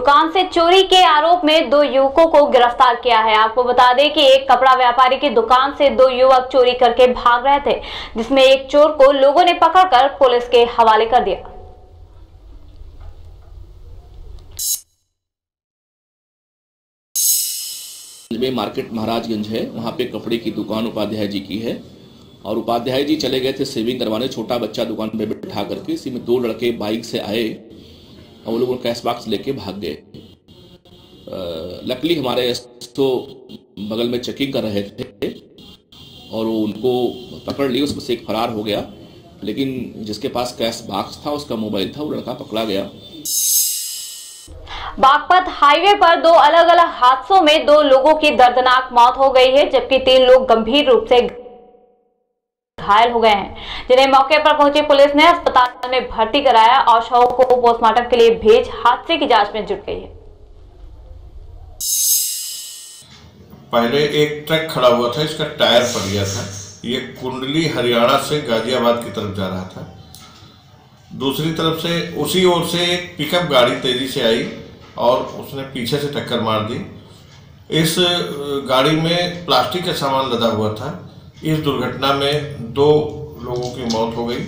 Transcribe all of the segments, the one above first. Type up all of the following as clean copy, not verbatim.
दुकान से चोरी के आरोप में 2 युवकों को गिरफ्तार किया है। आपको बता दें कि एक कपड़ा व्यापारी की दुकान से 2 युवक चोरी करके भाग रहे थे, जिसमें एक चोर को लोगों ने पकड़कर पुलिस के हवाले कर दिया। में मार्केट महाराजगंज है, वहाँ पे कपड़े की दुकान उपाध्याय जी की है और उपाध्याय जी चले गए थे सेविंग करवाने। छोटा बच्चा दुकान पे बैठा करके इसी में 2 लड़के बाइक से आए और वो लोग कैश बॉक्स लेके भाग गए। लकली हमारे तो बगल में चेकिंग कर रहे थे और वो उनको पकड़ लिए, उसमें से एक फरार हो गया, लेकिन जिसके पास कैश बॉक्स था उसका मोबाइल था, वो लड़का पकड़ा गया। बागपत हाईवे पर 2 अलग अलग हादसों में 2 लोगों की दर्दनाक मौत हो गई है, जबकि 3 लोग गंभीर रूप से घायल हो गए हैं, जिन्हें मौके पर पहुंची पुलिस ने अस्पताल में भर्ती कराया और शवों को पोस्टमार्टम के लिए भेज हादसे की जांच में जुट गई है। पहले एक ट्रक खड़ा हुआ था, इसका टायर फट गया था। ये कुंडली हरियाणा से गाजियाबाद की तरफ जा रहा था। दूसरी तरफ से उसी ओर से एक पिकअप गाड़ी तेजी से आई और उसने पीछे से टक्कर मार दी। इस गाड़ी में प्लास्टिक का सामान लदा हुआ था। इस दुर्घटना में 2 लोगों की मौत हो गई।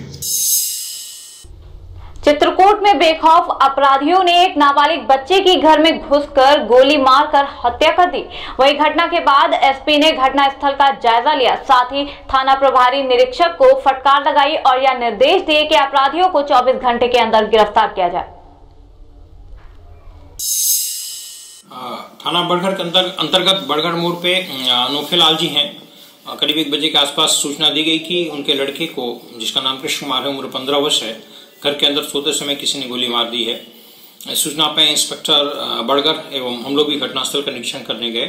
चित्रकूट में बेखौफ अपराधियों ने एक नाबालिग बच्चे की घर में घुसकर गोली मारकर हत्या कर दी। वहीं घटना के बाद एसपी ने घटनास्थल का जायजा लिया, साथ ही थाना प्रभारी निरीक्षक को फटकार लगाई और यह निर्देश दिए कि अपराधियों को 24 घंटे के अंदर गिरफ्तार किया जाए। थाना बड़गढ़ के अंतर्गत बड़गढ़ मोड़ पे नोखेलाल जी हैं। करीब 1 बजे के आसपास सूचना दी गई कि उनके लड़के को, जिसका नाम कृष्ण कुमार है, उम्र 15 वर्ष है, घर के अंदर सोते समय किसी ने गोली मार दी है। सूचना पे इंस्पेक्टर बड़गढ़ एवं हम लोग भी घटनास्थल का निरीक्षण करने गए।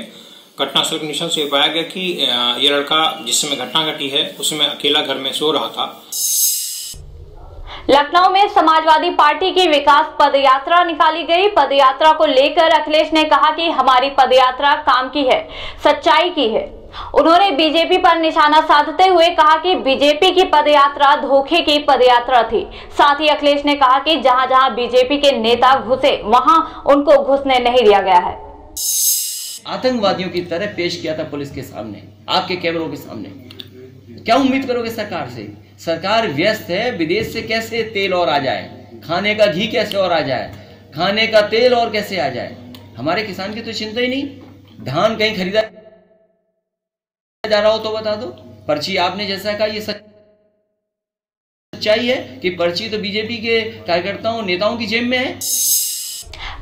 घटनास्थल के निरीक्षण से पाया गया कि ये लड़का जिस समय घटना घटी है उस समय अकेला घर में सो रहा था। लखनऊ में समाजवादी पार्टी की विकास पदयात्रा निकाली गई। पदयात्रा को लेकर अखिलेश ने कहा कि हमारी पदयात्रा काम की है, सच्चाई की है। उन्होंने बीजेपी पर निशाना साधते हुए कहा कि बीजेपी की पदयात्रा धोखे की पदयात्रा थी। साथ ही अखिलेश ने कहा कि जहां जहां बीजेपी के नेता घुसे वहां उनको घुसने नहीं दिया गया है। आतंकवादियों की तरह पेश किया था पुलिस के सामने, आपके कैमरों के सामने। क्या उम्मीद करोगे सरकार से? सरकार व्यस्त है, विदेश से कैसे तेल और आ जाए, खाने का घी कैसे और आ जाए, खाने का तेल और कैसे आ जाए। हमारे किसान की तो चिंता ही नहीं। धान कहीं खरीदा जा रहा हो तो बता दो। पर्ची आपने जैसा कहा, ये सच्चाई है कि पर्ची तो बीजेपी के कार्यकर्ताओं नेताओं की जेब में है।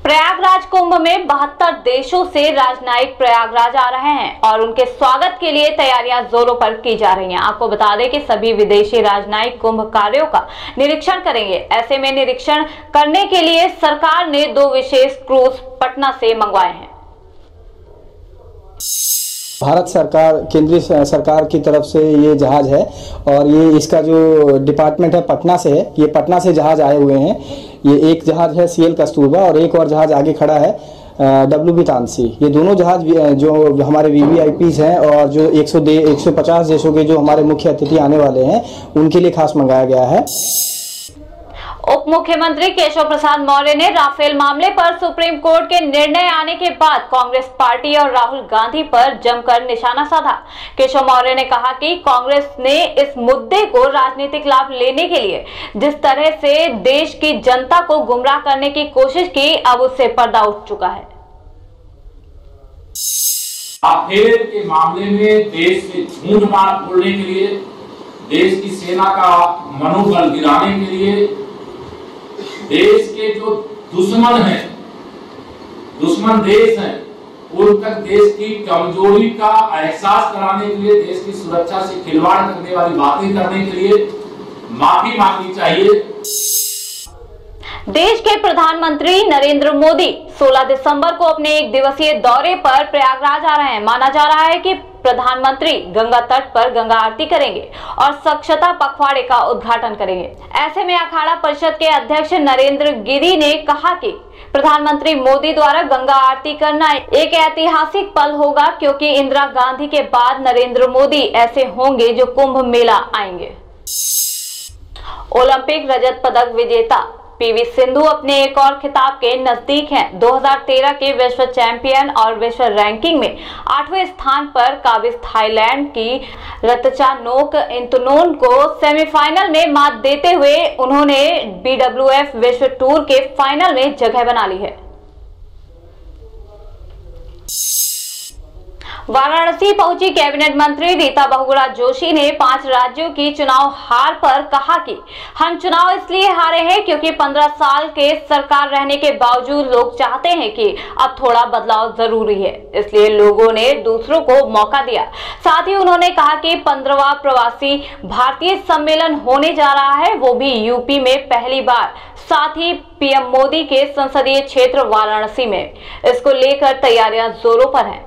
प्रयागराज कुंभ में 72 देशों से राजनयिक प्रयागराज आ रहे हैं और उनके स्वागत के लिए तैयारियां जोरों पर की जा रही हैं। आपको बता दें कि सभी विदेशी राजनयिक कुंभ कार्यों का निरीक्षण करेंगे। ऐसे में निरीक्षण करने के लिए सरकार ने 2 विशेष क्रूज पटना से मंगवाए हैं। भारत सरकार, केंद्रीय सरकार की तरफ से ये जहाज है और ये इसका जो डिपार्टमेंट है पटना से है। ये पटना से जहाज आए हुए हैं। ये एक जहाज है CL कस्तूरबा और एक और जहाज आगे खड़ा है WB तानसी। ये दोनों जहाज जो हमारे VVIPs हैं और जो 150 देशों के जो हमारे मुख्य अतिथि आने वाले हैं उनके लिए खास मंगाया गया है। उप मुख्यमंत्री केशव प्रसाद मौर्य ने राफेल मामले पर सुप्रीम कोर्ट के निर्णय आने के बाद कांग्रेस पार्टी और राहुल गांधी पर जमकर निशाना साधा। केशव मौर्य ने कहा कि कांग्रेस ने इस मुद्दे को राजनीतिक लाभ लेने के लिए जिस तरह से देश की जनता को गुमराह करने की कोशिश की, अब उससे पर्दा उठ चुका है। राफेल के मामले में देश में झूठ बात बोलने के लिए, देश की सेना का मनोबल गिराने के लिए, देश के जो दुश्मन हैं, दुश्मन देश हैं, उन तक देश की कमजोरी का एहसास कराने के लिए, देश की सुरक्षा से खिलवाड़ करने वाली बातें करने के लिए माफी मांगनी चाहिए। देश के प्रधानमंत्री नरेंद्र मोदी 16 दिसंबर को अपने 1 दिवसीय दौरे पर प्रयागराज आ रहे हैं। माना जा रहा है कि प्रधानमंत्री गंगा तट पर गंगा आरती करेंगे और स्वच्छता पखवाड़े का उद्घाटन करेंगे। ऐसे में अखाड़ा परिषद के अध्यक्ष नरेंद्र गिरी ने कहा कि प्रधानमंत्री मोदी द्वारा गंगा आरती करना एक ऐतिहासिक पल होगा, क्योंकि इंदिरा गांधी के बाद नरेंद्र मोदी ऐसे होंगे जो कुंभ मेला आएंगे। ओलंपिक रजत पदक विजेता पीवी सिंधु अपने एक और खिताब के नजदीक हैं। 2013 के विश्व चैंपियन और विश्व रैंकिंग में 8वें स्थान पर काबिज थाईलैंड की रत्चानोक इंतनोन को सेमीफाइनल में मात देते हुए उन्होंने BWF विश्व टूर के फाइनल में जगह बना ली है। वाराणसी पहुंची कैबिनेट मंत्री रीता बहुगुणा जोशी ने 5 राज्यों की चुनाव हार पर कहा कि हम चुनाव इसलिए हारे हैं क्योंकि 15 साल के सरकार रहने के बावजूद लोग चाहते हैं कि अब थोड़ा बदलाव जरूरी है, इसलिए लोगों ने दूसरों को मौका दिया। साथ ही उन्होंने कहा कि 15वां प्रवासी भारतीय सम्मेलन होने जा रहा है, वो भी यूपी में पहली बार, साथ ही पीएम मोदी के संसदीय क्षेत्र वाराणसी में। इसको लेकर तैयारियां जोरों पर हैं।